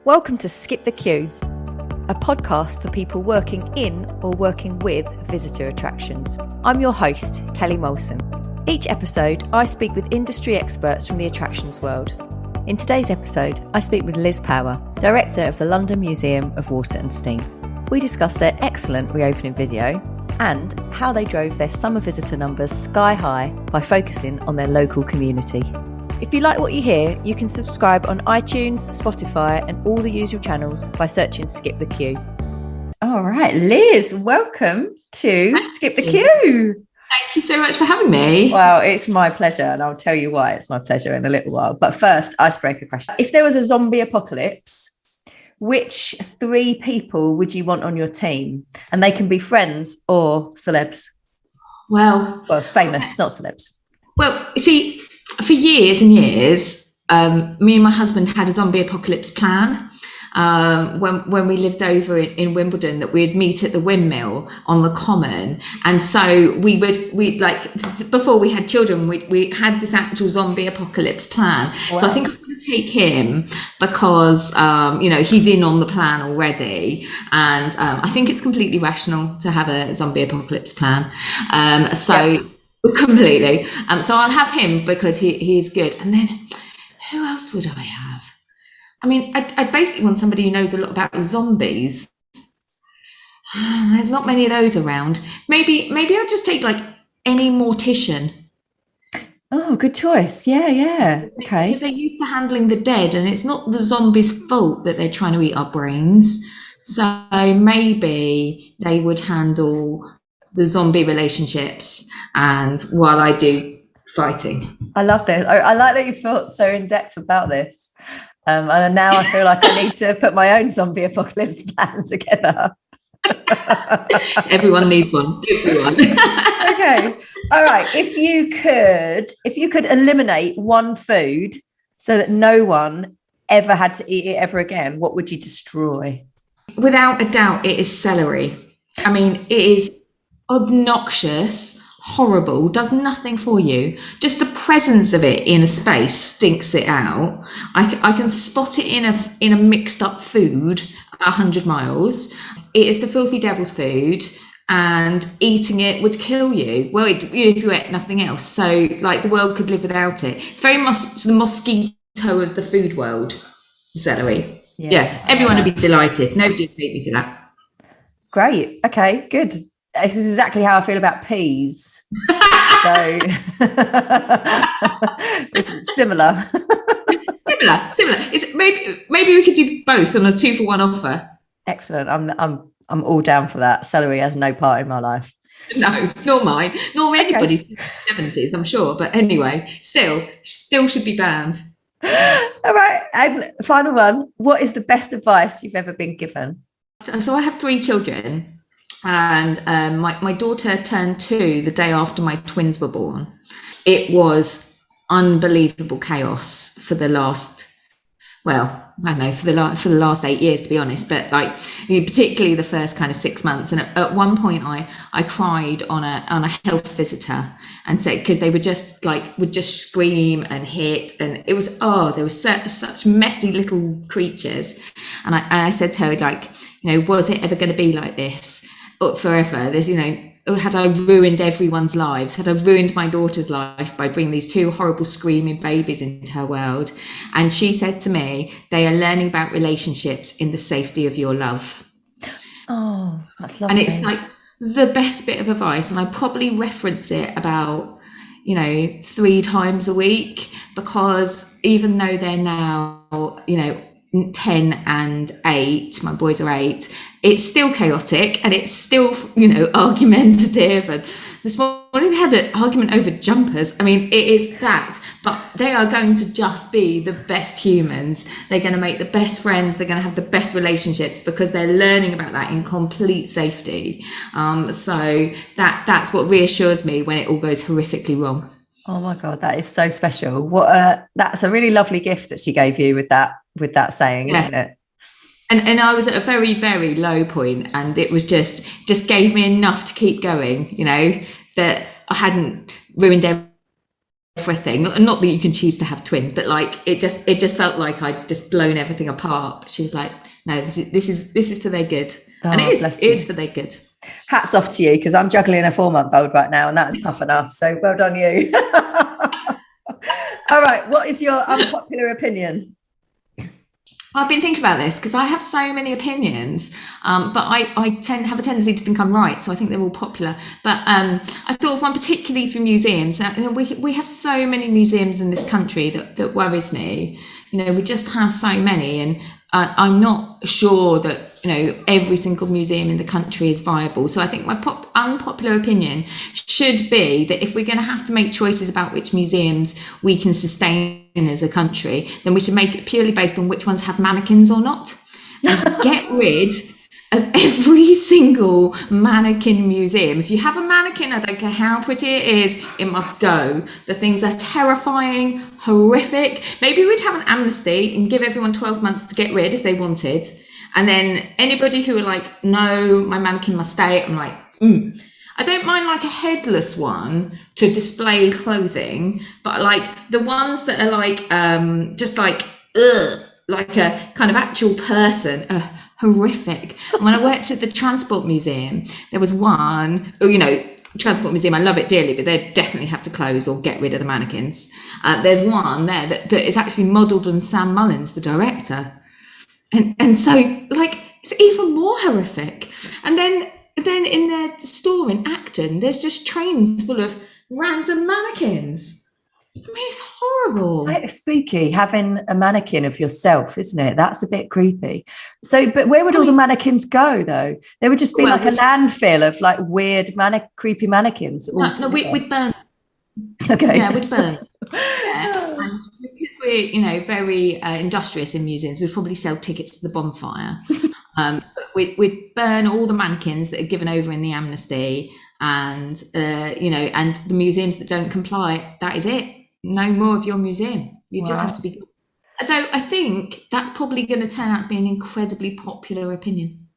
Welcome to Skip the Queue, a podcast for people working in or working with visitor attractions. I'm your host, Kelly Molson. Each episode, I speak with industry experts from the attractions world. In today's episode, I speak with Liz Power, Director of the London Museum of Water and Steam. We discuss their excellent reopening video and how they drove their summer visitor numbers sky high by focusing on their local community. If you like what you hear, you can subscribe on iTunes, Spotify and all the usual channels by searching Skip the Queue. All right, Liz, welcome to Skip the Queue. Thank you so much for having me. Well, it's my pleasure, and I'll tell you why it's my pleasure in a little while. But first, icebreaker question. If there was a zombie apocalypse, which 3 people would you want on your team? And they can be friends or celebs. Well, famous, not celebs. Well, see, for years and years, me and my husband had a zombie apocalypse plan when we lived over in Wimbledon, that we'd meet at the windmill on the common. And so we'd like, before we had children, we had this actual zombie apocalypse plan. Wow. So I think I'm going to take him because, he's in on the plan already. And I think it's completely rational to have a zombie apocalypse plan. Completely. So I'll have him because he's good. And then who else would I have? I mean, I'd basically want somebody who knows a lot about zombies. There's not many of those around. Maybe I'll just take like any mortician. Oh, good choice. Yeah. Okay. Because they're used to handling the dead, and it's not the zombies' fault that they're trying to eat our brains. So maybe they would handle the zombie relationships, and while I do fighting. I love this. I like that you thought so in depth about this. And now I feel like I need to put my own zombie apocalypse plan together. Everyone needs one. Everyone. Okay. All right. If you could eliminate one food so that no one ever had to eat it ever again, what would you destroy? Without a doubt, it is celery. I mean, it is obnoxious, horrible, does nothing for you. Just the presence of it in a space stinks it out. I can spot it in a mixed up food 100 miles. It is the filthy devil's food, and eating it would kill you. Well, if you ate nothing else. So like the world could live without it. It's very much the mosquito of the food world, celery. Yeah, everyone would be delighted. Nobody would hate me for that. Great. Okay, good. This is exactly how I feel about peas. So it's similar. Similar. It's maybe we could do both on a 2-for-1 offer. Excellent. I'm all down for that. Celery has no part in my life. No, nor mine, nor anybody's 70s, I'm sure. But anyway, still should be banned. All right. And final one. What is the best advice you've ever been given? So I have 3 children. And my daughter turned 2 the day after my twins were born. It was unbelievable chaos for the last, for the last 8 years, to be honest. But particularly the first kind of 6 months. And at one point, I cried on a health visitor, and said, because they would just scream and hit, and it was they were such messy little creatures. And I said to her, was it ever going to be like this? Forever? This, had I ruined everyone's lives? Had I ruined my daughter's life by bringing these 2 horrible screaming babies into her world? And she said to me, they are learning about relationships in the safety of your love. Oh, that's lovely. And it's like the best bit of advice. And I probably reference it about, 3 times a week, because even though they're now, 10 and 8, my boys are 8, it's still chaotic, and it's still argumentative. And this morning they had an argument over jumpers. I mean, it is that, but they are going to just be the best humans. They're going to make the best friends. They're going to have the best relationships, because they're learning about that in complete safety. So that's what reassures me when it all goes horrifically wrong. Oh my God, that is so special. That's a really lovely gift that she gave you with that saying, isn't it? And I was at a very, very low point, and it was just gave me enough to keep going, that I hadn't ruined everything. Not that you can choose to have twins, but like it just felt like I'd just blown everything apart. But she was like, no, this is for their good. And it is for their good. Hats off to you, because I'm juggling a 4-month-old right now, and that's tough enough. So well done you. All right, what is your unpopular opinion? I've been thinking about this because I have so many opinions, but I tend to have a tendency to think I'm right, so I think they're all popular. But I thought of one particularly for museums. We have so many museums in this country that worries me. We just have so many, and I'm not sure that every single museum in the country is viable. So I think my unpopular opinion should be that if we're going to have to make choices about which museums we can sustain as a country, then we should make it purely based on which ones have mannequins or not, and get rid of every single mannequin museum. If you have a mannequin, I don't care how pretty it is, it must go. The things are terrifying, horrific. Maybe we'd have an amnesty and give everyone 12 months to get rid if they wanted. And then anybody who were like, no, my mannequin must stay, I'm like, I don't mind like a headless one to display clothing, but like the ones that are like, just like, like a kind of actual person, horrific. And when I worked at the Transport Museum, there was one, Transport Museum, I love it dearly, but they definitely have to close or get rid of the mannequins. There's one there that is actually modelled on Sam Mullins, the director. And so like, it's even more horrific. And then in their store in Acton, there's just trains full of random mannequins. I mean, it's horrible. Quite spooky having a mannequin of yourself, isn't it? That's a bit creepy. So, but where would all the mannequins go, though? There would just be like a landfill of like weird, creepy mannequins. No, we'd burn. Okay. Yeah, we'd burn. Yeah. And because we're, very industrious in museums, we'd probably sell tickets to the bonfire. We'd burn all the mannequins that are given over in the amnesty, and and the museums that don't comply, that is it. No more of your museum. You just have to be. Although I think that's probably going to turn out to be an incredibly popular opinion.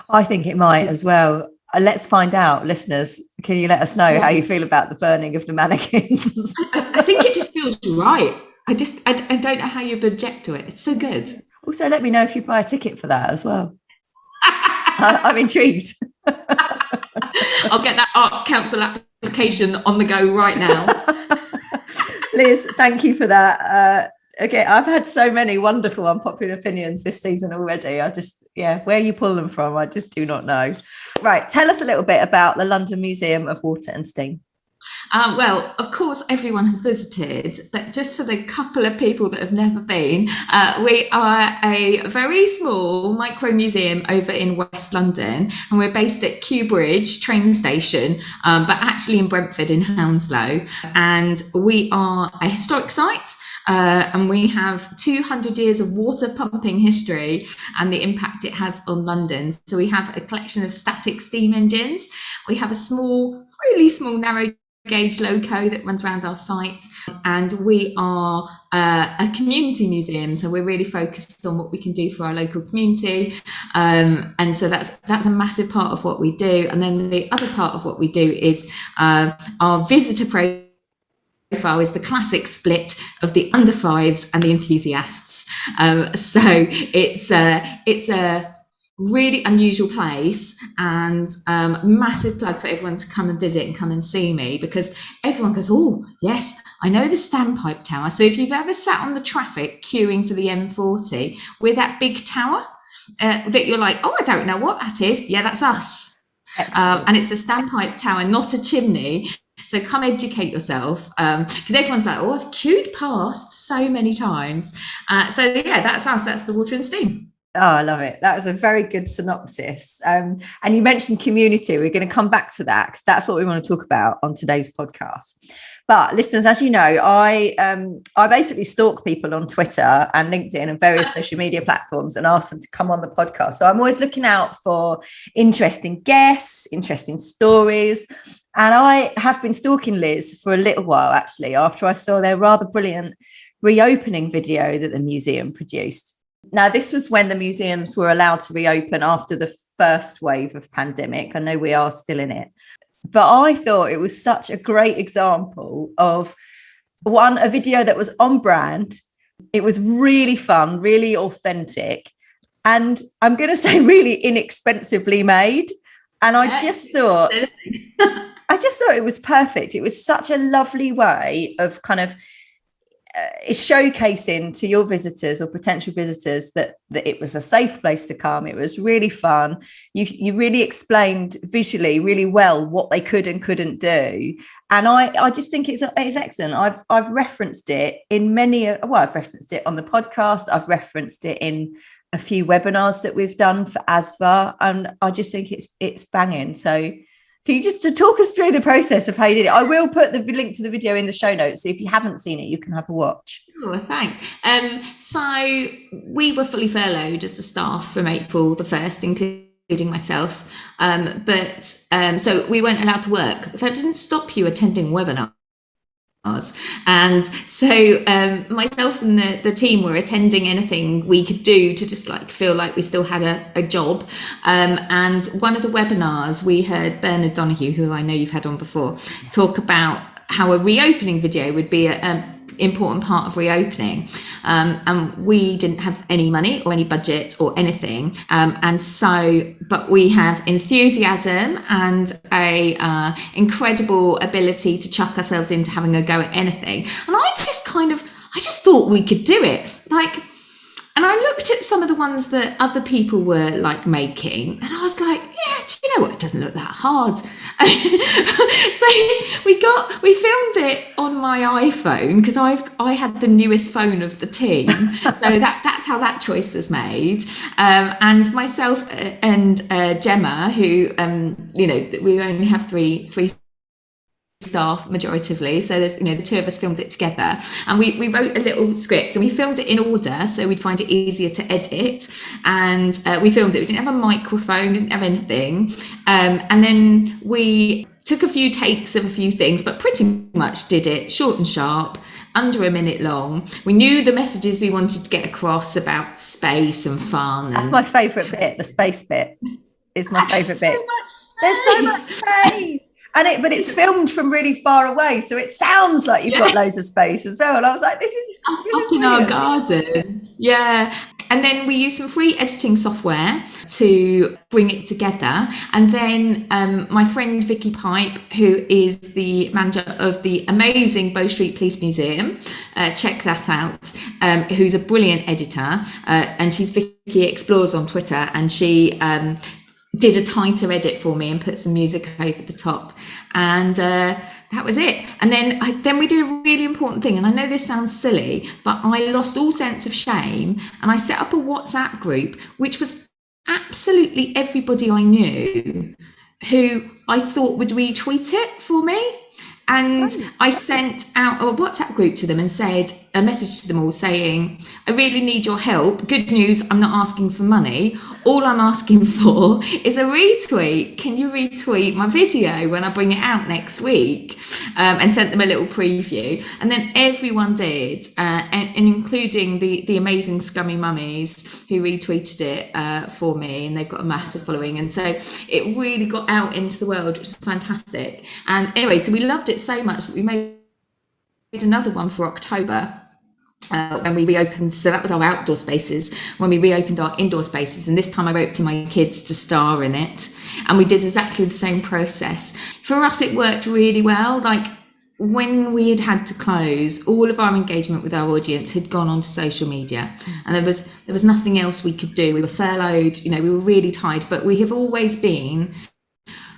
I think it might as well. Let's find out, listeners. Can you let us know how you feel about the burning of the mannequins? I think it just feels right. I don't know how you'd object to it. It's so good. Also, let me know if you buy a ticket for that as well. I'm intrigued. I'll get that Arts Council application on the go right now. Liz, thank you for that. Okay, I've had so many wonderful unpopular opinions this season already. Where you pull them from, I just do not know. Right, tell us a little bit about the London Museum of Water and Steam. Well, of course, everyone has visited, but just for the couple of people that have never been, we are a very small micro museum over in West London, and we're based at Kew Bridge train station, but actually in Brentford in Hounslow. And we are a historic site, and we have 200 years of water pumping history and the impact it has on London. So we have a collection of static steam engines. We have a really small narrow gauge loco that runs around our site, and we are a community museum, so we're really focused on what we can do for our local community, and so that's a massive part of what we do. And then the other part of what we do is our visitor profile is the classic split of the under fives and the enthusiasts, so it's a really unusual place, and massive plug for everyone to come and visit and come and see me, because everyone goes, oh yes, I know the Standpipe Tower. So if you've ever sat on the traffic queuing for the M40, we're that big tower that you're like, oh, I don't know what that is. Yeah, that's us. And it's a Standpipe Tower, not a chimney. So come educate yourself, because everyone's like, oh, I've queued past so many times. So yeah, that's us. That's the Water and Steam. Oh, I love it. That was a very good synopsis. And you mentioned community. We're going to come back to that because that's what we want to talk about on today's podcast. But listeners, as you know, I basically stalk people on Twitter and LinkedIn and various social media platforms and ask them to come on the podcast. So I'm always looking out for interesting guests, interesting stories. And I have been stalking Liz for a little while, actually, after I saw their rather brilliant reopening video that the museum produced. Now, this was when the museums were allowed to reopen after the first wave of pandemic. I know we are still in it, but I thought it was such a great example of a video that was on brand. It was really fun, really authentic, and I'm going to say really inexpensively made. And I just thought it was perfect. It was such a lovely way of kind of showcasing to your visitors or potential visitors that it was a safe place to come. It was really fun. You really explained visually really well what they could and couldn't do, and I just think it's excellent. I've referenced it in many. Well, I've referenced it on the podcast. I've referenced it in a few webinars that we've done for ASVA, and I just think it's banging. So can you just to talk us through the process of how you did it? I will put the link to the video in the show notes, so if you haven't seen it, you can have a watch. Oh, thanks. So we were fully furloughed as a staff from April the 1st, including myself. So we weren't allowed to work. That didn't stop you attending webinars. And so myself and the team were attending anything we could do to just like feel like we still had a job. And one of the webinars, we heard Bernard Donahue, who I know you've had on before, talk about how a reopening video would be an important part of reopening. And we didn't have any money or any budget or anything. But we have enthusiasm and a incredible ability to chuck ourselves into having a go at anything. And I just thought we could do it. And I looked at some of the ones that other people were like making, and I was like, yeah, do you know what? It doesn't look that hard. So we filmed it on my iPhone because I had the newest phone of the team. So that's how that choice was made. And myself and Gemma, who we only have three staff majoritively, so there's the two of us filmed it together, and we wrote a little script and we filmed it in order so we'd find it easier to edit, and we filmed it. We didn't have a microphone, didn't have anything, and then we took a few takes of a few things, but pretty much did it short and sharp, under a minute long. We knew the messages we wanted to get across about space and fun. That's my favourite bit. The space bit is my favourite bit. There's so much space. But it's filmed from really far away, so it sounds like you've got loads of space as well. And I was like, this is up in our garden. Yeah. And then we used some free editing software to bring it together. And then my friend Vicky Pipe, who is the manager of the amazing Bow Street Police Museum, check that out, who's a brilliant editor. And she's Vicky Explores on Twitter, and she did a tighter edit for me and put some music over the top, and that was it. And then we did a really important thing, and I know this sounds silly, but I lost all sense of shame, and I set up a WhatsApp group which was absolutely everybody I knew who I thought would retweet it for me. And I sent out a WhatsApp group to them and said a message to them all saying, I really need your help. Good news, I'm not asking for money. All I'm asking for is a retweet. Can you retweet my video when I bring it out next week? And sent them a little preview. And then everyone did, and including the amazing Scummy Mummies who retweeted it for me, and they've got a massive following. And so it really got out into the world, which was fantastic. And anyway, so we loved it so much that we made another one for October when we reopened. So that was our outdoor spaces, when we reopened our indoor spaces, and this time I wrote to my kids to star in it, and we did exactly the same process. For us, it worked really well. Like when we had to close, all of our engagement with our audience had gone onto social media, and there was nothing else we could do. We were furloughed, we were really tired, but we have always been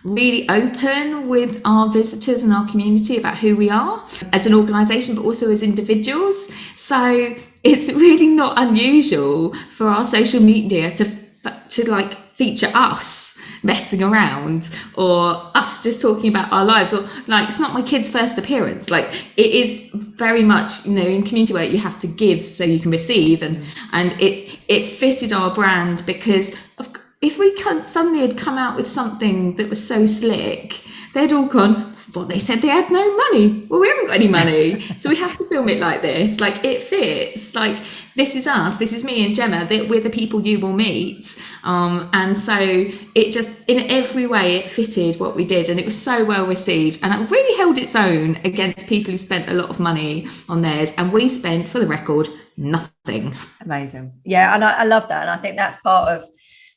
really open with our visitors and our community about who we are as an organisation, but also as individuals. So it's really not unusual for our social media to like feature us messing around, or us just talking about our lives, or like it's not my kid's first appearance. Like it is very much, in community work you have to give so you can receive, and it fitted our brand, because if we suddenly had come out with something that was so slick, they'd all gone, Well, they said they had no money. Well, we haven't got any money, so we have to film it like this. Like, it fits. Like, this is us. This is me and Gemma. We're the people you will meet. And so it just, in every way, it fitted what we did, and it was so well received. And it really held its own against people who spent a lot of money on theirs. And we spent, for the record, nothing. Amazing. Yeah, and I love that. And I think that's part of,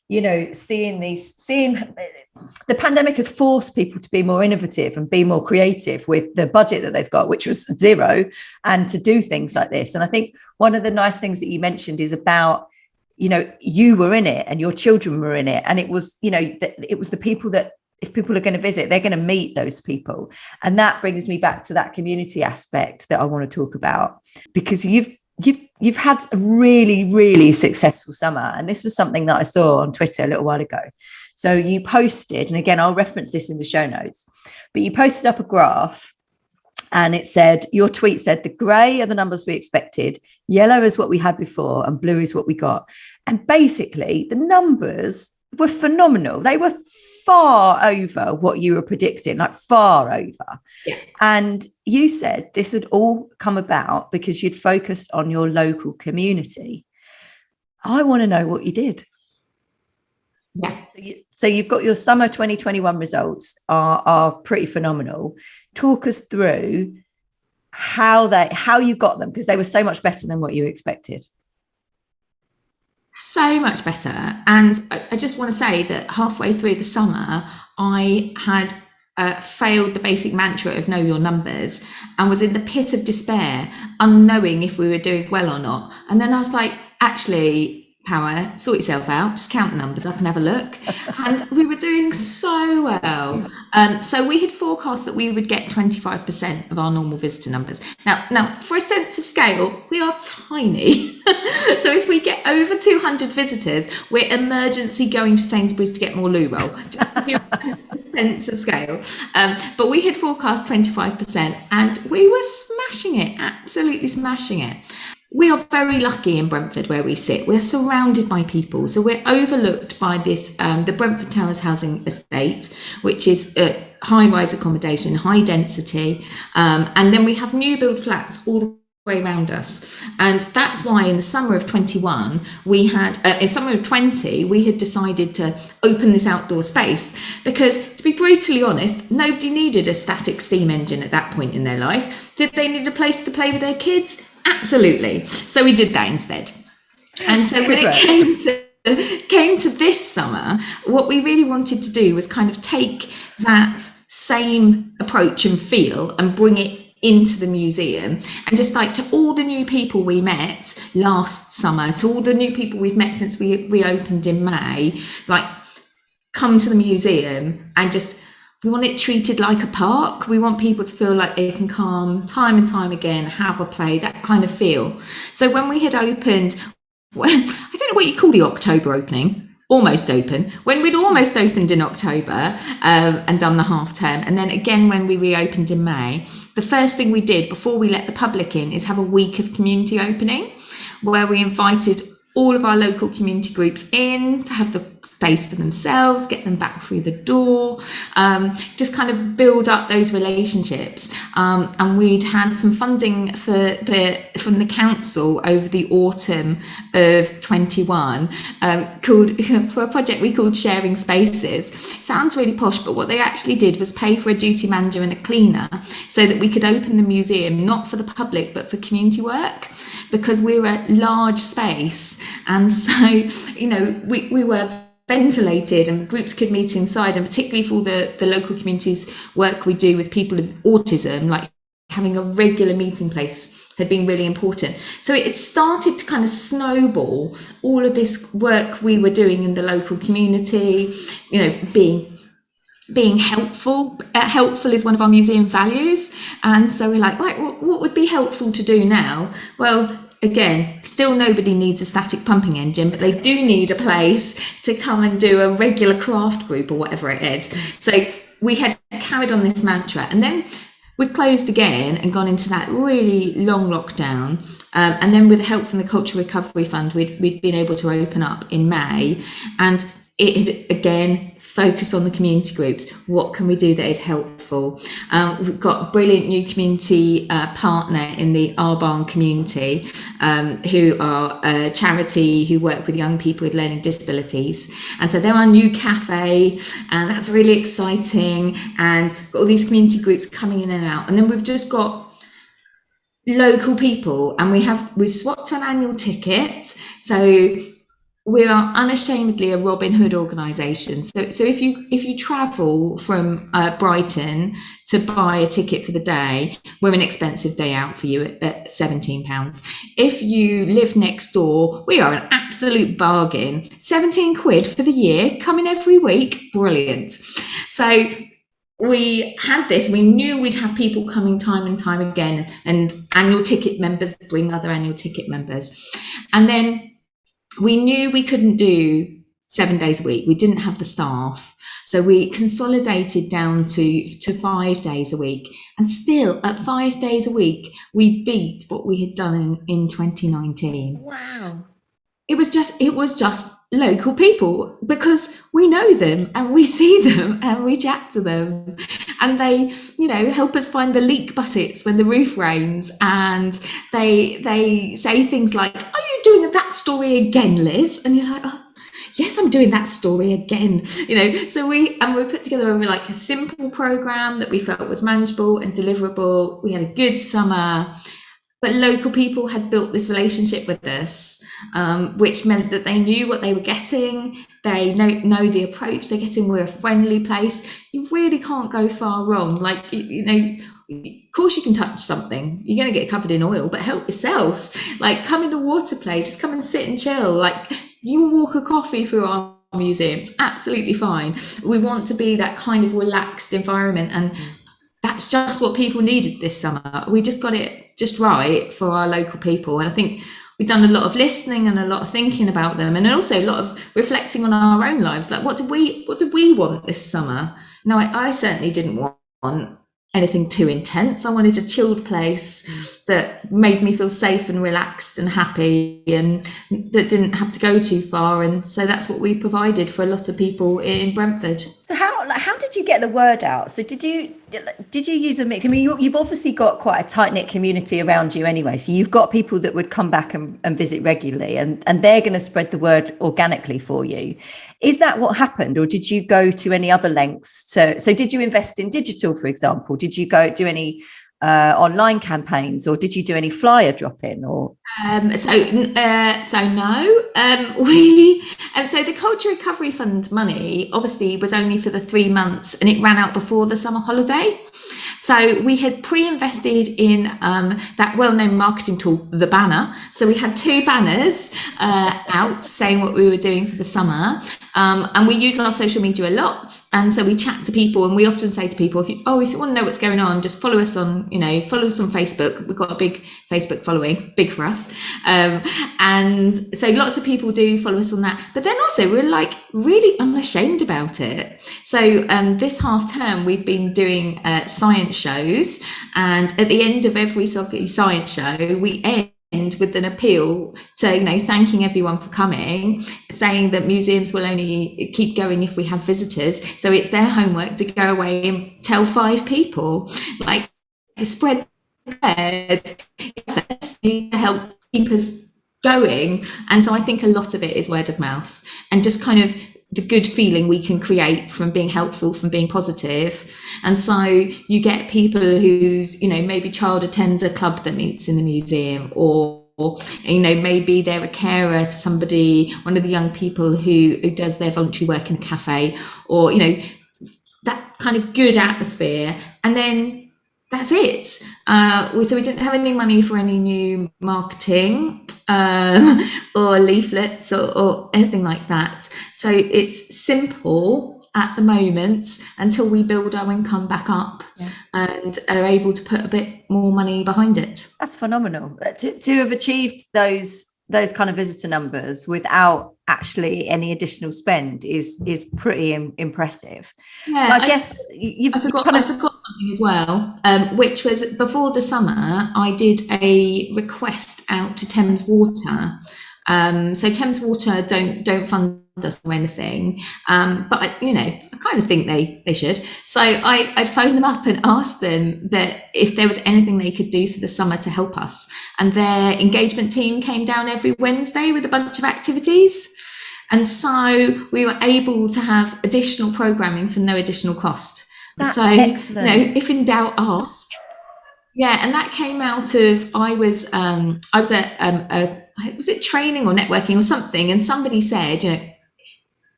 you know, seeing the pandemic has forced people to be more innovative and be more creative with the budget that they've got, which was zero, and to do things like this. And I think one of the nice things that you mentioned is about, you know, you were in it and your children were in it. And it was, you know, it was the people that, if people are going to visit, they're going to meet those people. And that brings me back to that community aspect that I want to talk about, because you've had a really, really successful summer. And this was something that I saw on Twitter a little while ago. So you posted, and again, I'll reference this in the show notes, but you posted up a graph, and it said, your tweet said, the grey are the numbers we expected, yellow is what we had before, and blue is what we got. And basically the numbers were phenomenal. They were far over what you were predicting, like far over. Yeah. And you said this had all come about because you'd focused on your local community. I want to know what you did. Yeah. So you've got your summer 2021 results are pretty phenomenal. Talk us through how you got them, because they were so much better than what you expected. So much better. And I just want to say that halfway through the summer, I had failed the basic mantra of know your numbers and was in the pit of despair, unknowing if we were doing well or not. And then I was like, actually, Power, sort yourself out, just count the numbers up and have a look. And we were doing so well. So we had forecast that we would get 25% of our normal visitor numbers. Now, for a sense of scale, we are tiny. So if we get over 200 visitors, we're emergency going to Sainsbury's to get more loo roll. Just to give you a sense of scale. But we had forecast 25%, and we were smashing it, absolutely smashing it. We are very lucky in Brentford where we sit. We're surrounded by people. So we're overlooked by this, the Brentford Towers housing estate, which is high-rise accommodation, high density. And then we have new build flats all the way around us. And that's why in the summer of 21, we had, in summer of 20, we had decided to open this outdoor space because, to be brutally honest, nobody needed a static steam engine at that point in their life. Did they need a place to play with their kids? Absolutely. So we did that instead. And so when it came to this summer, what we really wanted to do was kind of take that same approach and feel and bring it into the museum, and just like to all the new people we met last summer, to all the new people we've met since we reopened in May, like come to the museum and just, we want it treated like a park. We want people to feel like they can come time and time again, have a play, that kind of feel. So when we had opened, I don't know what you call the October opening, almost open. When we'd almost opened in October and done the half term, and then again when we reopened in May, the first thing we did before we let the public in is have a week of community opening, where we invited all of our local community groups in to have the space for themselves, get them back through the door, just kind of build up those relationships. And we'd had some funding from the council over the autumn of 21 for a project we called Sharing Spaces. Sounds really posh, but what they actually did was pay for a duty manager and a cleaner so that we could open the museum, not for the public, but for community work, because we were a large space. And so, you know, we were ventilated and groups could meet inside, and particularly for the local communities work we do with people with autism, like having a regular meeting place had been really important. So it started to kind of snowball all of this work we were doing in the local community, you know, being helpful. Helpful is one of our museum values. And so we're like, right, what would be helpful to do now? Well, again, still nobody needs a static pumping engine, but they do need a place to come and do a regular craft group or whatever it is. So we had carried on this mantra, and then we've closed again and gone into that really long lockdown. And then with help from the Cultural Recovery Fund, we'd been able to open up in May. And it again focus on the community groups. What can we do that is helpful? We've got a brilliant new community partner in the Arbonne community, who are a charity who work with young people with learning disabilities, and so they're our new cafe, and that's really exciting, and got all these community groups coming in and out. And then we've just got local people, and we've swapped to an annual ticket, so we are unashamedly a Robin Hood organisation. So if you travel from Brighton to buy a ticket for the day, we're an expensive day out for you at £17. If you live next door, we are an absolute bargain. 17 quid for the year, coming every week, brilliant. So we had this, we knew we'd have people coming time and time again, and annual ticket members bring other annual ticket members. And then we knew we couldn't do 7 days a week. We didn't have the staff. So we consolidated down to 5 days a week. And still at 5 days a week, we beat what we had done in 2019. Wow. It was just local people, because we know them and we see them and we chat to them, and they, you know, help us find the leak buckets when the roof rains, and they say things like, "Are you doing that story again, Liz?" And you're like, "Oh, yes, I'm doing that story again." You know, so we put together a simple program that we felt was manageable and deliverable. We had a good summer. But local people had built this relationship with us, which meant that they knew what they were getting. They know the approach they're getting. We're a friendly place. You really can't go far wrong. Like, you know, of course you can touch something. You're going to get covered in oil, but help yourself. Like, come in the water play. Just come and sit and chill. Like, you walk a coffee through our museums. Absolutely fine. We want to be that kind of relaxed environment, and that's just what people needed this summer. We just got it just right for our local people. And I think we've done a lot of listening and a lot of thinking about them, and also a lot of reflecting on our own lives. Like, what do we want this summer? Now, I certainly didn't want anything too intense. I wanted a chilled place that made me feel safe and relaxed and happy, and that didn't have to go too far. And so that's what we provided for a lot of people in Brentford. So how did you get the word out? So did you use a mix? I mean, you've obviously got quite a tight-knit community around you anyway. So you've got people that would come back and visit regularly, and they're going to spread the word organically for you. Is that what happened, or did you go to any other lengths? So did you invest in digital, for example? Did you go do any online campaigns, or did you do any flyer drop-in? Or so no, so the Culture Recovery Fund money obviously was only for the 3 months, and it ran out before the summer holiday. So we had pre-invested in that well-known marketing tool, the banner. So we had 2 banners out saying what we were doing for the summer, and we use our social media a lot. And so we chat to people, and we often say to people, if you want to know what's going on, just follow us on Facebook. We've got a big Facebook following, big for us, and so lots of people do follow us on that. But then also we're like really unashamed about it. So this half term we've been doing science shows, and at the end of every science show we end with an appeal to, you know, thanking everyone for coming, saying that museums will only keep going if we have visitors. So it's their homework to go away and tell 5 people, like, spread the word to help keep us going. And so I think a lot of it is word of mouth, and just kind of the good feeling we can create from being helpful, from being positive. And so you get people whose, you know, maybe child attends a club that meets in the museum, or, you know, maybe they're a carer to somebody, one of the young people who does their voluntary work in the cafe, or, you know, that kind of good atmosphere. And then that's it. So we didn't have any money for any new marketing or leaflets or anything like that. So it's simple at the moment until we build our income back up, and are able to put a bit more money behind it. That's phenomenal. To have achieved those kind of visitor numbers without actually any additional spend is pretty impressive. Yeah, I guess I forgot something as well, which was before the summer I did a request out to Thames Water So Thames Water don't fund us or anything, but I kind of think they should. So I'd phone them up and ask them that if there was anything they could do for the summer to help us. And their engagement team came down every Wednesday with a bunch of activities. And so we were able to have additional programming for no additional cost. That's so excellent. if in doubt, ask. Yeah, and that came out of I was at was it training or networking or something, and somebody said,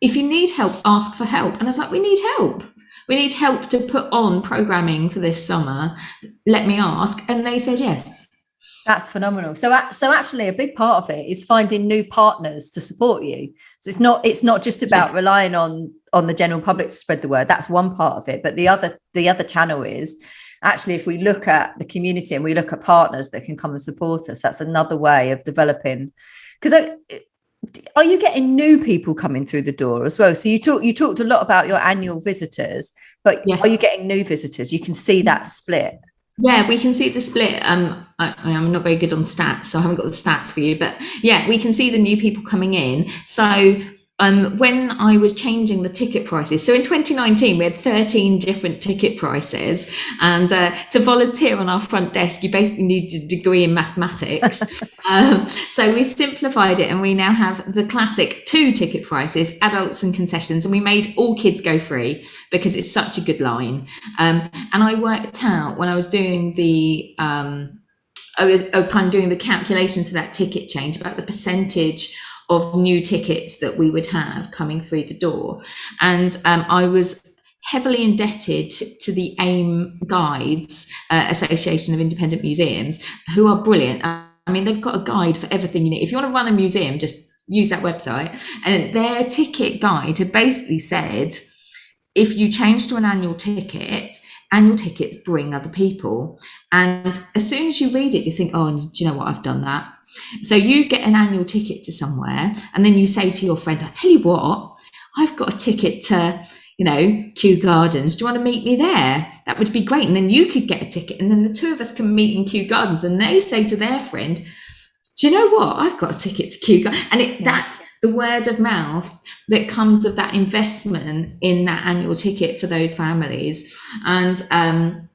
if you need help, ask for help. And I was like, we need help. We need help to put on programming for this summer. Let me ask, and they said yes. That's phenomenal. So actually, a big part of it is finding new partners to support you. So it's not just about relying on the general public to spread the word. That's one part of it, but the other channel is actually, if we look at the community and we look at partners that can come and support us, that's another way of developing. Because are you getting new people coming through the door as well? So you talked a lot about your annual visitors, but are you getting new visitors? You can see that split. Yeah, we can see the split. I'm not very good on stats, so I haven't got the stats for you. But yeah, we can see the new people coming in. So when I was changing the ticket prices, so in 2019 we had 13 different ticket prices, and to volunteer on our front desk you basically need a degree in mathematics. So we simplified it, and we now have the classic 2 ticket prices, adults and concessions, and we made all kids go free because it's such a good line. And I worked out when I was doing I was kind of doing the calculations for that ticket change about the percentage of new tickets that we would have coming through the door. And I was heavily indebted to the AIM Guides, Association of Independent Museums, who are brilliant. I mean, they've got a guide for everything you need. If you want to run a museum, just use that website. And their ticket guide had basically said, if you change to an annual tickets bring other people. And as soon as you read it, you think, oh, do you know what? I've done that. So you get an annual ticket to somewhere, and then you say to your friend, I tell you what, I've got a ticket to, Kew Gardens. Do you want to meet me there? That would be great. And then you could get a ticket, and then the 2 of us can meet in Kew Gardens. And they say to their friend, do you know what? I've got a ticket to Kew Gardens. And that's the word of mouth that comes of that investment in that annual ticket for those families. And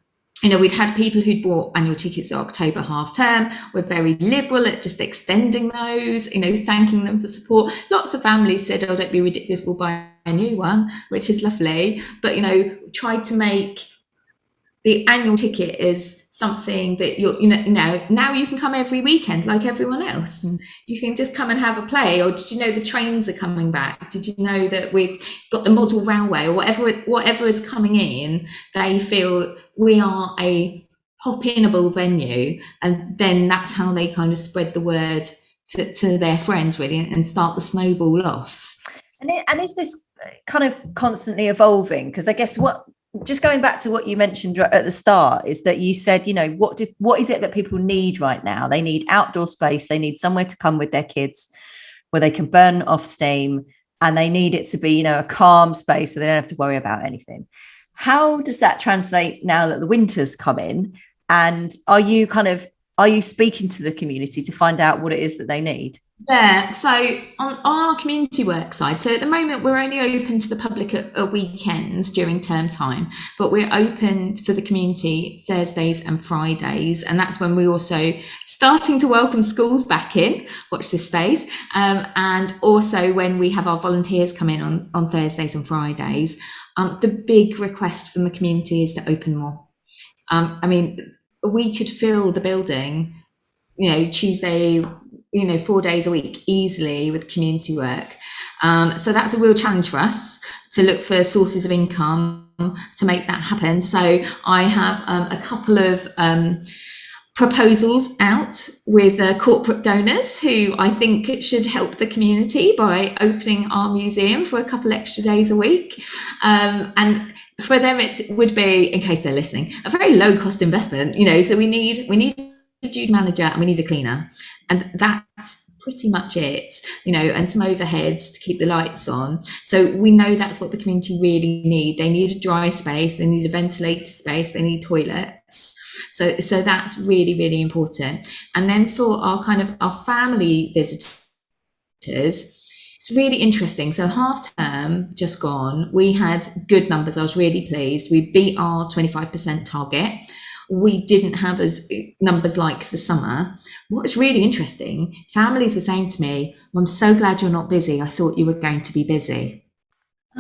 we'd had people who'd bought annual tickets at October half term. We're very liberal at just extending those, thanking them for support. Lots of families said, oh, don't be ridiculous, we'll buy a new one, which is lovely. But, tried to make the annual ticket is something that now you can come every weekend like everyone else. You can just come and have a play. Or did you know the trains are coming back? Did you know that we've got the model railway, or whatever is coming in? They feel we are a pop-inable venue, and then that's how they kind of spread the word to their friends, really, and start the snowball off. And is this kind of constantly evolving? Because I guess just going back to what you mentioned at the start, is that you said, what is it that people need right now? They need outdoor space. They need somewhere to come with their kids where they can burn off steam, and they need it to be, a calm space so they don't have to worry about anything. How does that translate now that the winter's come in? And are you speaking to the community to find out what it is that they need? Yeah, so on our community work side, so at the moment we're only open to the public at weekends during term time, but we're open for the community Thursdays and Fridays, and that's when we're also starting to welcome schools back in, watch this space, and also when we have our volunteers come in on Thursdays and Fridays. The big request from the community is to open more. We could fill the building, Tuesday, 4 days a week easily with community work. So that's a real challenge for us to look for sources of income to make that happen. So I have a couple of proposals out with corporate donors who I think should help the community by opening our museum for a couple extra days a week. And for them, it would be, in case they're listening, a very low cost investment, so we need a duty manager and we need a cleaner, and that's pretty much it, and some overheads to keep the lights on. So we know that's what the community really need. They need a dry space, they need a ventilated space, they need toilets. So that's really, really important. And then for our family visitors, It's really interesting. So half term just gone, we had good numbers. I was really pleased. We beat our 25% target. We didn't have as numbers like the summer. What's really interesting, families were saying to me, well, I'm so glad you're not busy. I thought you were going to be busy.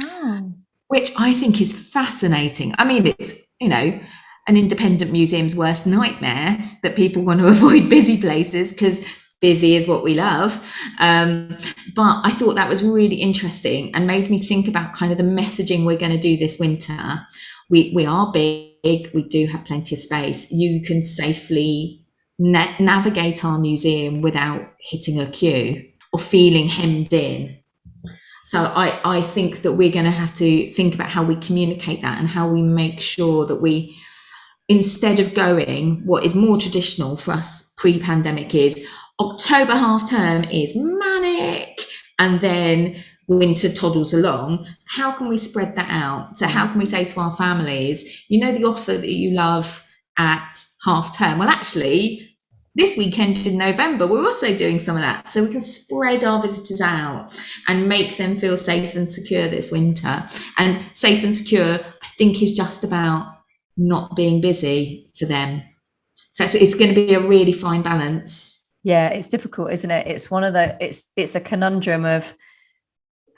Oh. Which I think is fascinating. I mean, it's, an independent museum's worst nightmare that people want to avoid busy places because busy is what we love. But I thought that was really interesting and made me think about kind of the messaging we're going to do this winter. We are big, we do have plenty of space. You can safely navigate our museum without hitting a queue or feeling hemmed in. So I think that we're going to have to think about how we communicate that and how we make sure that we, instead of going, what is more traditional for us pre-pandemic is October half term is manic and then winter toddles along. How can we spread that out? So how can we say to our families, the offer that you love at half term? Well, actually, this weekend in November, we're also doing some of that. So we can spread our visitors out and make them feel safe and secure this winter. And safe and secure, I think, is just about not being busy for them. So it's going to be a really fine balance. Yeah, it's difficult, isn't it? It's one of the, it's a conundrum of,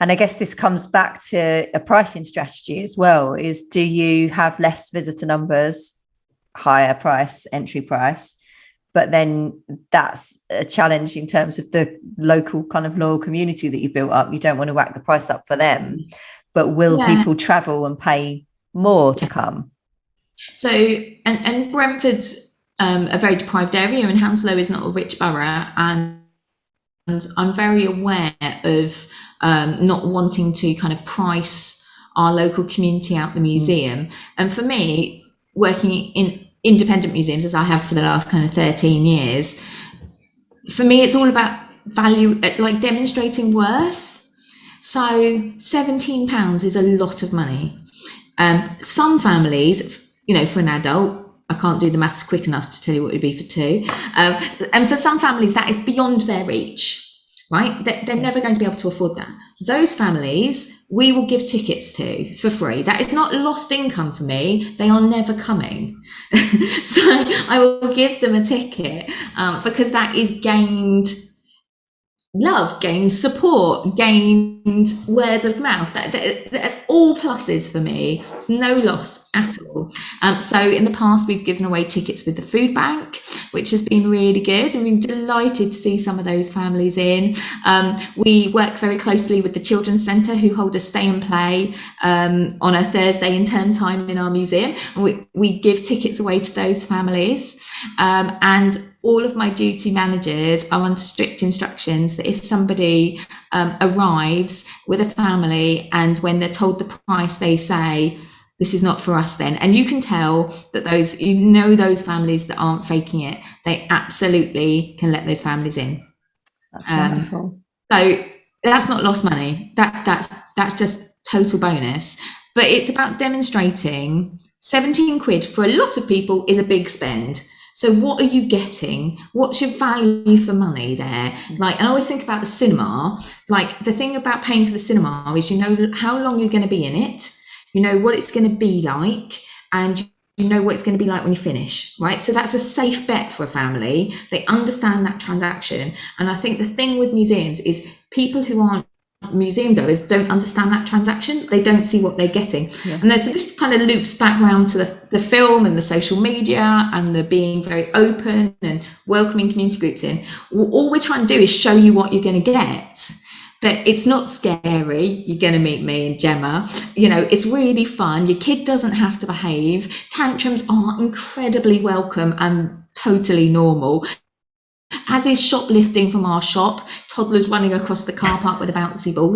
and I guess this comes back to a pricing strategy as well, is do you have less visitor numbers, higher price, entry price? But then that's a challenge in terms of the local kind of loyal community that you've built up. You don't want to whack the price up for them, but will people travel and pay more to come? So, and Brentford's a very deprived area, and Hounslow is not a rich borough, and I'm very aware of not wanting to kind of price our local community out the museum. And for me, working in independent museums, as I have for the last kind of 13 years, for me, it's all about value, like demonstrating worth. So £17 is a lot of money. Some families, for an adult, I can't do the maths quick enough to tell you what it would be for two. And for some families, that is beyond their reach, right? They're never going to be able to afford that. Those families, we will give tickets to for free. That is not lost income for me. They are never coming. So I will give them a ticket because that is gained love, gained support, gained word of mouth. That's all pluses for me. It's no loss at all. So in the past, we've given away tickets with the food bank, which has been really good. And we're delighted to see some of those families in. We work very closely with the Children's Centre, who hold a stay and play on a Thursday in term time in our museum. And we give tickets away to those families. And all of my duty managers are under strict instructions that if somebody arrives with a family and when they're told the price, they say, this is not for us then. And you can tell that those families that aren't faking it, they absolutely can let those families in. That's wonderful. So that's not lost money. That's just total bonus. But it's about demonstrating 17 quid for a lot of people is a big spend. So what are you getting? What's your value for money there? Like, I always think about the cinema. Like, the thing about paying for the cinema is you know how long you're going to be in it, you know what it's going to be like, and you know what it's going to be like when you finish, right? So that's a safe bet for a family. They understand that transaction. And I think the thing with museums is people who aren't museum goers don't understand that transaction. They don't see what they're getting. Yeah. And so this kind of loops back around to the film and the social media and the being very open and welcoming community groups in. All we're trying to do is show you what you're going to get. That it's not scary. You're going to meet me and Gemma. It's really fun. Your kid doesn't have to behave. Tantrums are incredibly welcome and totally normal. As is shoplifting from our shop, toddlers running across the car park with a bouncy ball,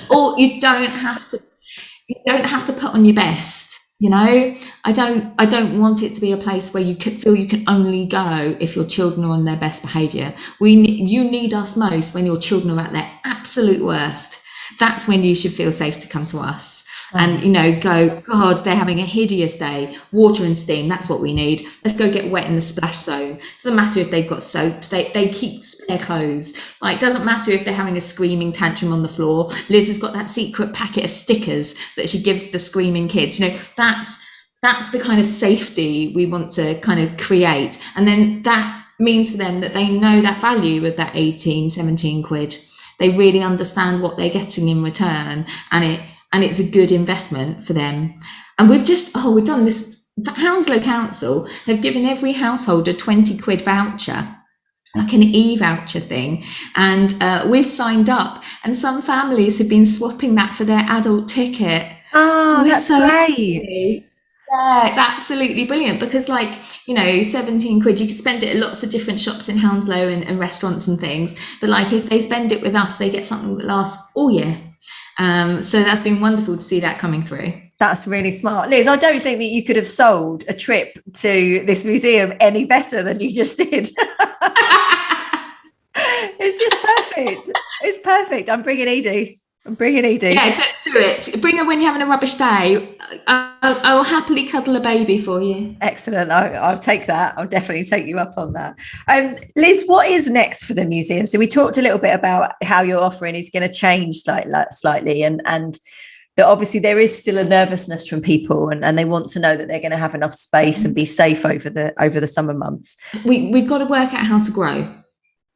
or you don't have to put on your best, I don't want it to be a place where you could feel you can only go if your children are on their best behaviour. You need us most when your children are at their absolute worst. That's when you should feel safe to come to us. and, you know, go, God, they're having a hideous day. Water and steam, that's what we need. Let's go get wet in the splash zone. Doesn't matter if they've got soaked. They keep spare clothes. Like, doesn't matter if they're having a screaming tantrum on the floor. Liz has got that secret packet of stickers that she gives the screaming kids. You know, that's the kind of safety we want to kind of create. And then that means for them that they know that value of that 18, 17 quid. They really understand what they're getting in return, and it's a good investment for them. And we've done this. Hounslow Council have given every household a 20 quid voucher, like an e-voucher thing, and we've signed up, and some families have been swapping that for their adult ticket. Oh, that's so great. Happy. Yeah, it's absolutely brilliant, because, like, you know, 17 quid, you could spend it at lots of different shops in Hounslow and restaurants and things, but like, if they spend it with us, they get something that lasts all year. So that's been wonderful to see that coming through. That's really smart. Liz, I don't think that you could have sold a trip to this museum any better than you just did. It's just perfect. It's perfect. I'm bringing Edie. Yeah, do it. Bring her when you're having a rubbish day. I'll happily cuddle a baby for you. Excellent. I'll take that. I'll definitely take you up on that. Liz, what is next for the museum? So we talked a little bit about how your offering is going to change slightly, and that obviously there is still a nervousness from people, and they want to know that they're going to have enough space and be safe over the summer months. We've got to work out how to grow.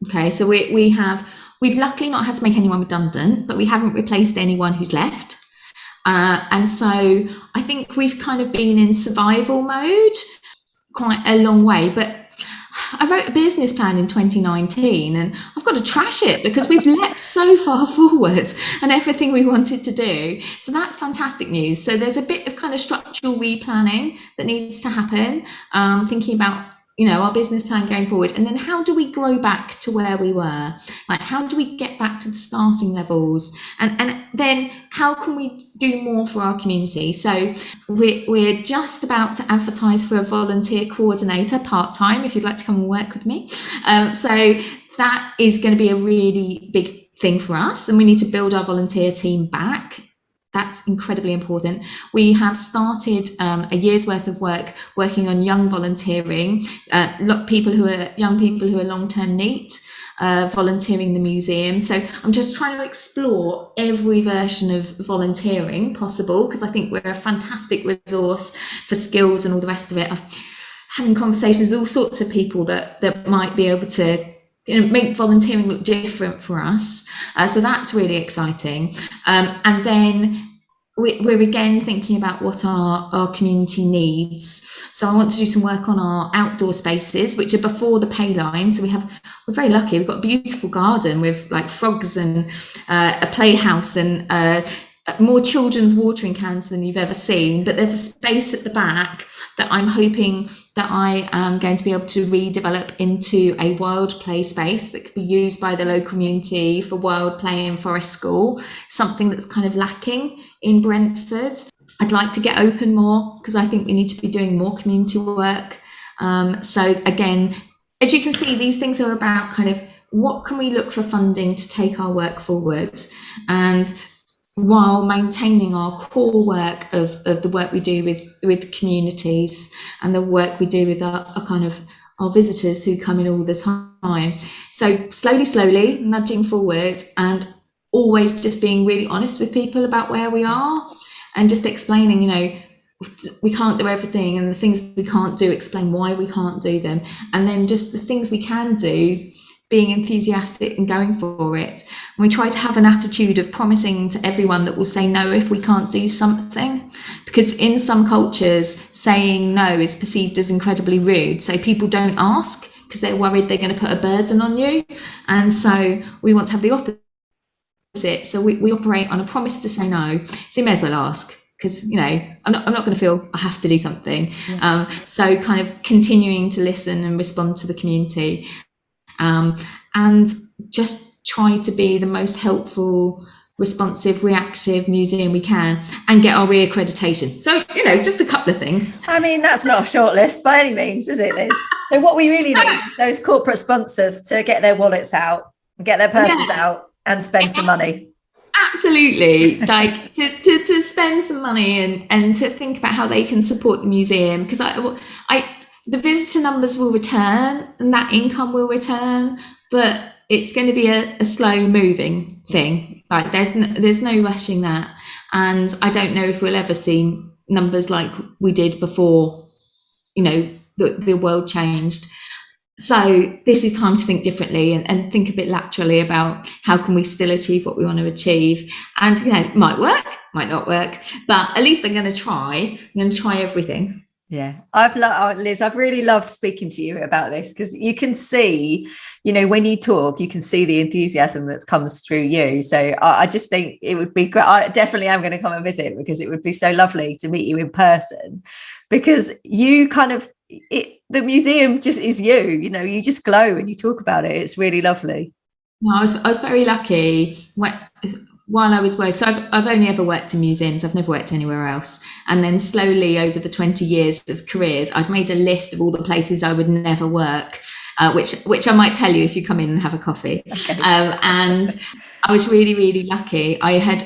Okay, so we've luckily not had to make anyone redundant, but we haven't replaced anyone who's left. And so I think we've kind of been in survival mode quite a long way. But I wrote a business plan in 2019, and I've got to trash it because we've leapt so far forward and everything we wanted to do. So that's fantastic news. So there's a bit of kind of structural replanning that needs to happen, thinking about, you know, our business plan going forward, and then how do we grow back to where we were? Like, how do we get back to the staffing levels, and then how can we do more for our community? So we're just about to advertise for a volunteer coordinator part-time, if you'd like to come and work with me. So that is going to be a really big thing for us, and we need to build our volunteer team back. That's incredibly important. We have started a year's worth of work working on young volunteering, young people who are long-term NEET, volunteering the museum. So I'm just trying to explore every version of volunteering possible, because I think we're a fantastic resource for skills and all the rest of it. I'm having conversations with all sorts of people that might be able to, you know, make volunteering look different for us. So that's really exciting. And then we're again thinking about what our community needs. So I want to do some work on our outdoor spaces, which are before the pay line. So we're very lucky. We've got a beautiful garden with like frogs and a playhouse and more children's watering cans than you've ever seen. But there's a space at the back that I'm hoping that I am going to be able to redevelop into a wild play space that could be used by the local community for wild play in Forest School, something that's kind of lacking in Brentford. I'd like to get open more, because I think we need to be doing more community work. So again, as you can see, these things are about kind of what can we look for funding to take our work forward, and while maintaining our core work of the work we do with communities and the work we do with our kind of our visitors who come in all the time. So slowly nudging forward, and always just being really honest with people about where we are, and just explaining, you know, we can't do everything, and the things we can't do, explain why we can't do them, and then just the things we can do, being enthusiastic and going for it. And we try to have an attitude of promising to everyone that we'll say no if we can't do something, because in some cultures saying no is perceived as incredibly rude, so people don't ask because they're worried they're going to put a burden on you. And so we want to have the opposite. So we operate on a promise to say no, so you may as well ask, because, you know, I'm not going to feel I have to do something. So kind of continuing to listen and respond to the community, and just try to be the most helpful, responsive, reactive museum we can, and get our reaccreditation. So, you know, just a couple of things. I mean, that's not a short list by any means, is it, Liz? So what we really need is those corporate sponsors to get their wallets out, get their purses out, and spend some money. Absolutely. Like to to spend some money and to think about how they can support the museum, because the visitor numbers will return and that income will return, but it's going to be a slow moving thing. Like there's no rushing that, and I don't know if we'll ever see numbers like we did before, the world changed. So this is time to think differently and think a bit laterally about how can we still achieve what we want to achieve. And, it might work, might not work, but at least I'm going to try. I'm going to try everything. Yeah, Liz, I've really loved speaking to you about this, because you can see, when you talk, you can see the enthusiasm that comes through you. So I just think it would be great. I definitely am going to come and visit, because it would be so lovely to meet you in person, because you the museum just is you just glow and you talk about it. It's really lovely. No, I was very lucky while I was working. So I've only ever worked in museums. I've never worked anywhere else. And then slowly over the 20 years of careers, I've made a list of all the places I would never work, which I might tell you if you come in and have a coffee. Okay. And I was really, really lucky. I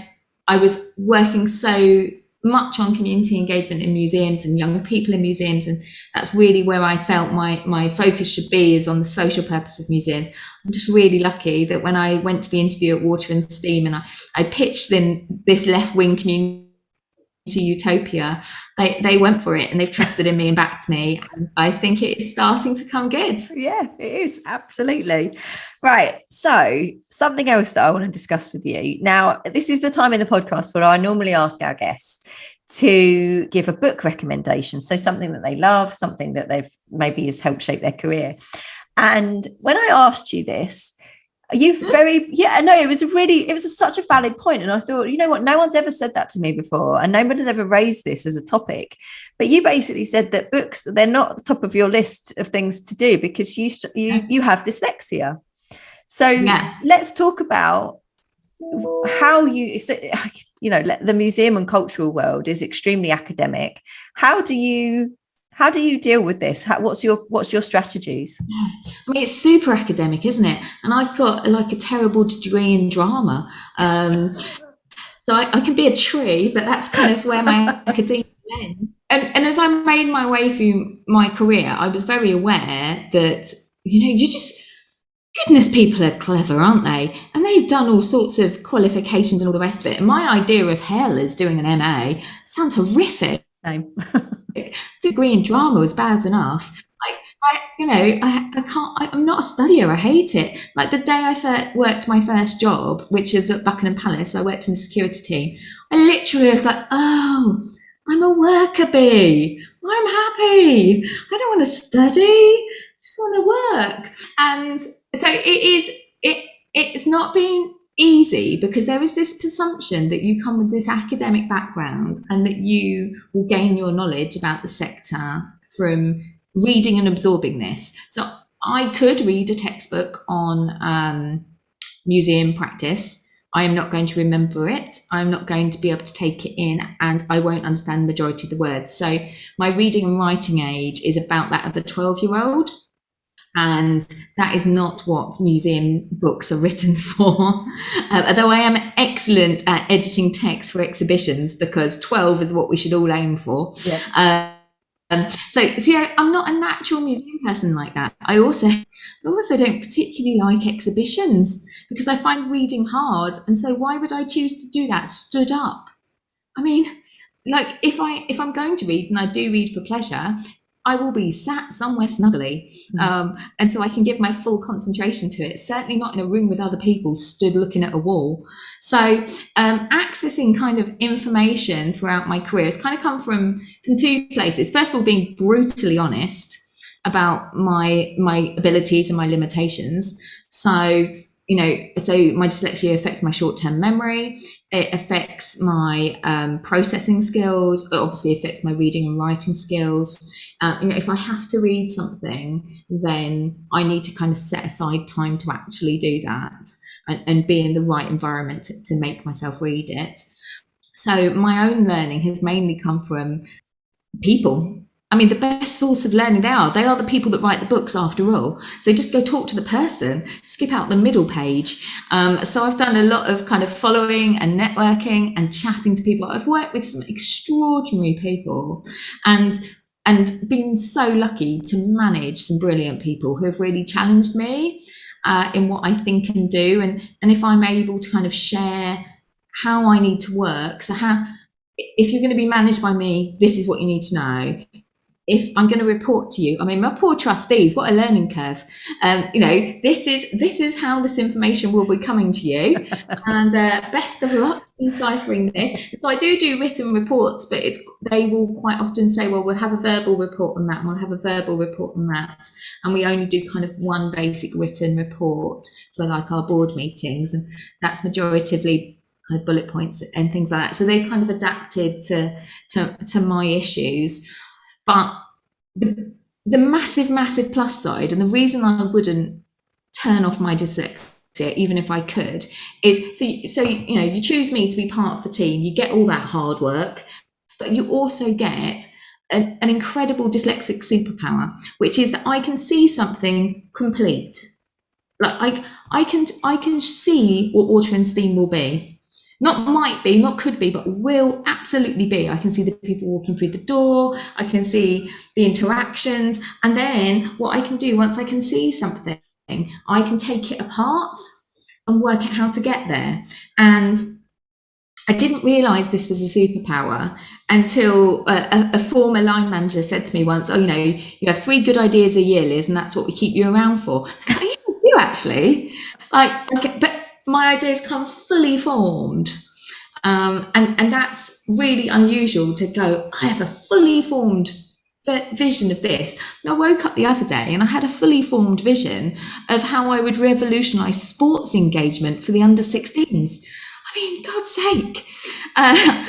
was working so much on community engagement in museums and young people in museums, and that's really where I felt my focus should be, is on the social purpose of museums. I'm just really lucky that when I went to the interview at Water and Steam and I pitched them this left-wing community utopia, they went for it, and they've trusted in me and backed me, and I think it is starting to come good. Yeah, it is, absolutely. Right, so something else that I want to discuss with you now. This is the time in the podcast where I normally ask our guests to give a book recommendation, so something that they love, something that they've maybe has helped shape their career. And when I asked you this, it was such a valid point. And I thought, you know what, no one's ever said that to me before, and nobody's ever raised this as a topic. But you basically said that books, they're not at the top of your list of things to do because you have dyslexia. So yes. Let's talk about how the museum and cultural world is extremely academic. How do you deal with this? What's your strategies? I mean, it's super academic, isn't it? And I've got like a terrible degree in drama. So I can be a tree, but that's kind of where my academia ends. And as I made my way through my career, I was very aware that, goodness, people are clever, aren't they? And they've done all sorts of qualifications and all the rest of it. And my idea of hell is doing an MA sounds horrific. Same. Degree in drama was bad enough. I can't. I'm not a studier. I hate it. Like the day I worked my first job, which is at Buckingham Palace, I worked in the security team. I literally was like, "Oh, I'm a worker bee. I'm happy. I don't want to study. I just want to work." And so it's not been easy, because there is this presumption that you come with this academic background and that you will gain your knowledge about the sector from reading and absorbing this. So I could read a textbook on museum practice. I am not going to remember it. I'm not going to be able to take it in, and I won't understand the majority of the words. So my reading and writing age is about that of a 12-year-old. And that is not what museum books are written for. Although I am excellent at editing text for exhibitions, because 12 is what we should all aim for. Yeah. So I'm not a natural museum person like that. I also don't particularly like exhibitions, because I find reading hard. And so why would I choose to do that stood up? I mean, like if I'm going to read, and I do read for pleasure, I will be sat somewhere snugly, and so I can give my full concentration to it. Certainly not in a room with other people stood looking at a wall. So accessing kind of information throughout my career has kind of come from two places. First of all, being brutally honest about my abilities and my limitations. So my dyslexia affects my short-term memory. It affects my processing skills. It obviously affects my reading and writing skills. If I have to read something, then I need to kind of set aside time to actually do that and be in the right environment to make myself read it. So my own learning has mainly come from people. I mean, the best source of learning they are the people that write the books after all. So just go talk to the person, skip out the middle page. So I've done a lot of kind of following and networking and chatting to people. I've worked with some extraordinary people and been so lucky to manage some brilliant people who have really challenged me in what I think and do. And if I'm able to kind of share how I need to work. So if you're going to be managed by me, this is what you need to know. If I'm going to report to you, I mean, my poor trustees, what a learning curve. This is how this information will be coming to you. And best of luck deciphering this. So I do written reports, but they will quite often say, well, we'll have a verbal report on that, and we'll have a verbal report on that. And we only do kind of one basic written report for like our board meetings. And that's majoritively kind of bullet points and things like that. So they kind of adapted to my issues. But the massive plus side, and the reason I wouldn't turn off my dyslexia, even if I could, is so you choose me to be part of the team. You get all that hard work, but you also get an incredible dyslexic superpower, which is that I can see something complete. Like I can see what water and steam will be. Not might be, not could be, but will absolutely be. I can see the people walking through the door. I can see the interactions. And then what I can do once I can see something, I can take it apart and work out how to get there. And I didn't realise this was a superpower until a former line manager said to me once, oh, you have 3 good ideas a year, Liz, and that's what we keep you around for. I said, oh, yeah, I do actually. But my ideas come fully formed. And that's really unusual to go, I have a fully formed vision of this. And I woke up the other day and I had a fully formed vision of how I would revolutionise sports engagement for the under 16s. I mean, God's sake.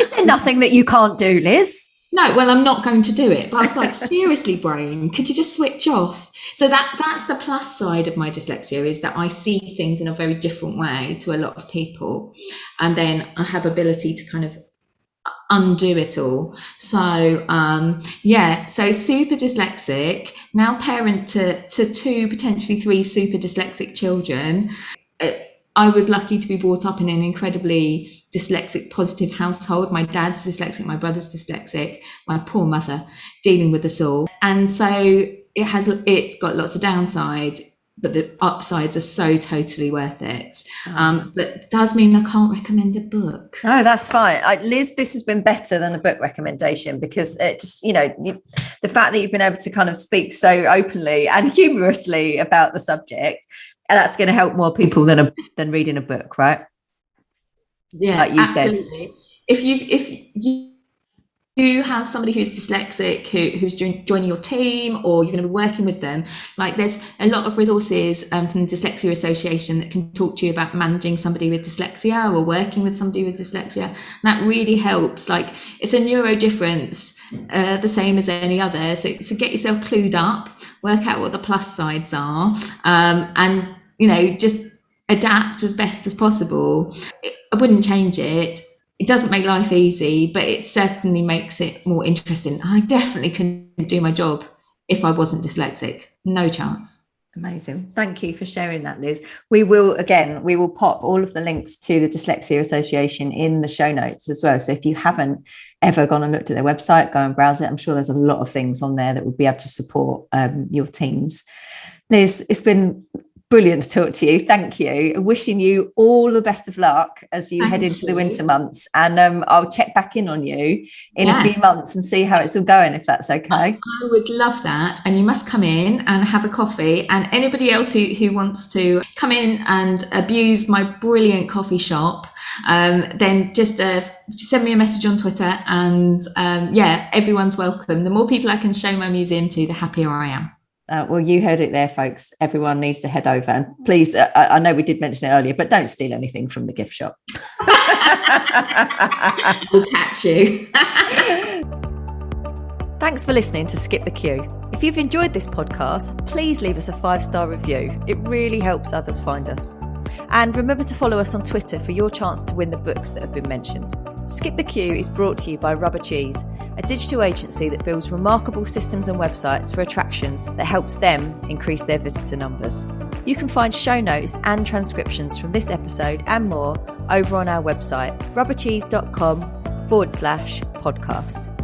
Is there nothing that you can't do, Liz? No, well, I'm not going to do it. But I was like, seriously, brain, could you just switch off? So that's the plus side of my dyslexia, is that I see things in a very different way to a lot of people. And then I have ability to kind of undo it all. So, so super dyslexic, now parent to 2, potentially 3 super dyslexic children. I was lucky to be brought up in an incredibly dyslexic, positive household. My dad's dyslexic, my brother's dyslexic, my poor mother dealing with us all. And so it's got lots of downsides, but the upsides are so totally worth it. But it does mean I can't recommend a book. No, that's fine. Liz, this has been better than a book recommendation, because it just, the fact that you've been able to kind of speak so openly and humorously about the subject, and that's going to help more people than reading a book, right? Yeah, like you absolutely. If you have somebody who's dyslexic who's joining your team, or you're going to be working with them, like there's a lot of resources from the Dyslexia Association that can talk to you about managing somebody with dyslexia or working with somebody with dyslexia. And that really helps. Like, it's a neuro difference, the same as any other. So get yourself clued up, work out what the plus sides are, and just adapt as best as possible. I wouldn't change it. It doesn't make life easy, but it certainly makes it more interesting. I definitely couldn't do my job if I wasn't dyslexic. No chance. Amazing. Thank you for sharing that, Liz. We will pop all of the links to the Dyslexia Association in the show notes as well. So if you haven't ever gone and looked at their website, go and browse it. I'm sure there's a lot of things on there that would be able to support your teams. Liz, it's been brilliant to talk to you. Thank you. Wishing you all the best of luck as you head into the winter months. And I'll check back in on you in a few months and see how it's all going, if that's okay. I would love that. And you must come in and have a coffee. And anybody else who wants to come in and abuse my brilliant coffee shop, then just send me a message on Twitter. And everyone's welcome. The more people I can show my museum to, the happier I am. Well, you heard it there, folks. Everyone needs to head over. And please, I know we did mention it earlier, but don't steal anything from the gift shop. We'll catch you. Thanks for listening to Skip the Queue. If you've enjoyed this podcast, please leave us a 5-star review. It really helps others find us. And remember to follow us on Twitter for your chance to win the books that have been mentioned. Skip the Queue is brought to you by Rubber Cheese, a digital agency that builds remarkable systems and websites for attractions that helps them increase their visitor numbers. You can find show notes and transcriptions from this episode and more over on our website, rubbercheese.com/podcast.